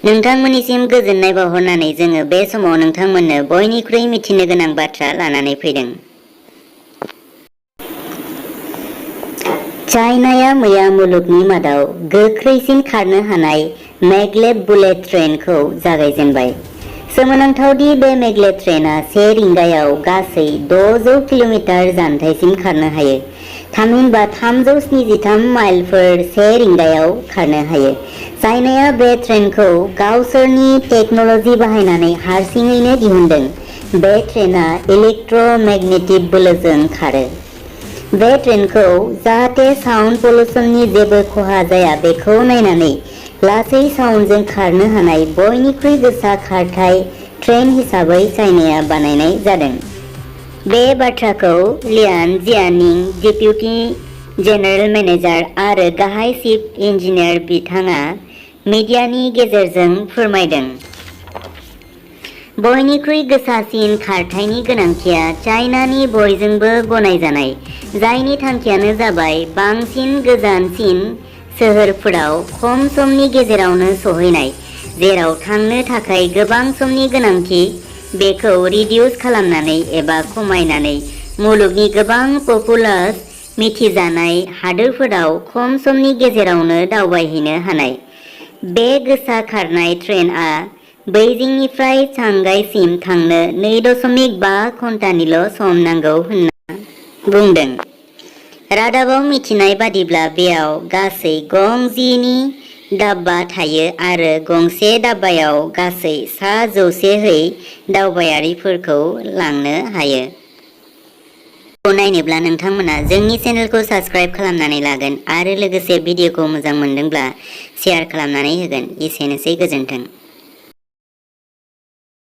नोंथांमोननिसिम गोजोननाय बावहरनानै जोङो बे समाव नोंथांमोननो बयनिख्रुइ मिथिनो गोनां बाथ्रा लानानै फैदों। चाइनाया मैया मुलुगनि मादाव गोख्रैसिन खारनो हानाय मैगलेब बुलेट ट्रेनखौ जागायजेनबाय। सोमोनांथाव दि बे मैगलेब ट्रेनआ 1 रिंगायाव गासै 600 किल'मिटार जानथायसिम खारनो हायो। थामहिनबा 373 माइलफोर 1 रिंगायाव खारनो हायो। चाइनाया बे ट्रेनखौ गावसोरनि टेक्न'ल'जि बाहायनानै हारसिङैनो दिहुनदों। बे ट्रेनआ इलेक्ट्र'मेगनेटिक बोलोजों खारो। बे ट्रेनखौ जाहाथे साउन्ड पल्यूशननि जेबो खहा जाया बेखौ नायनानै लासै साउन्डजों खारनो हानाय बयनिख्रुइ गोसा खारथाय ट्रेन हिसाबै चाइनाया बानायनाय जादों। बे बाथ्राखौ लियान जियानिं डेप्युटी जेनेरेल मेनेजार आरो गाहाय चिफ इन्जिनियार बिथाङा मिडियानि गेजेरजों फोरमायदों। बयनिख्रुइ गोसासिन खारथायनि गोनांथिया चाइनानि बयजोंबो गनायजानाय, जायनि थांखियानो जाबाय बांसिन गोजानसिन सोहोरफोराव खम समनि गेजेरावनो सौहैनाय, जेराव थांनो थाखाय गोबां समनि गोनांथि बेखौ रिडिउस खालामनानै एबा खमायनानै मुलुगनि गोबां पपुलास मिथिजानाय हादोरफोराव खम समनि गेजेरावनो दावबायहैनो हानाय। बे गोसा खारनाय ट्रेनआ बेइजिंनिफ्राय सांघाईसिम थांनो 2.5 घन्टानिल' सम नांगौ होनना बुंदों। रादाबाव मिथिनाय बादिब्ला बेयाव गासै गं 10 डाब्बा थायो आरो गंसे डाब्बायाव गासै 100 दावबायारिफोरखौ लांनो हायो। भिडिअखौ नायनोब्ला नोंथांमोना जोंनि चेनेलखौ साबस्क्राइब खालामनानै लागोन आरो लोगोसे भिडिअखौ मोजां मोनदोंब्ला शेयार खालामनानै होगोन। एसेनोसै, गोजोन्थों।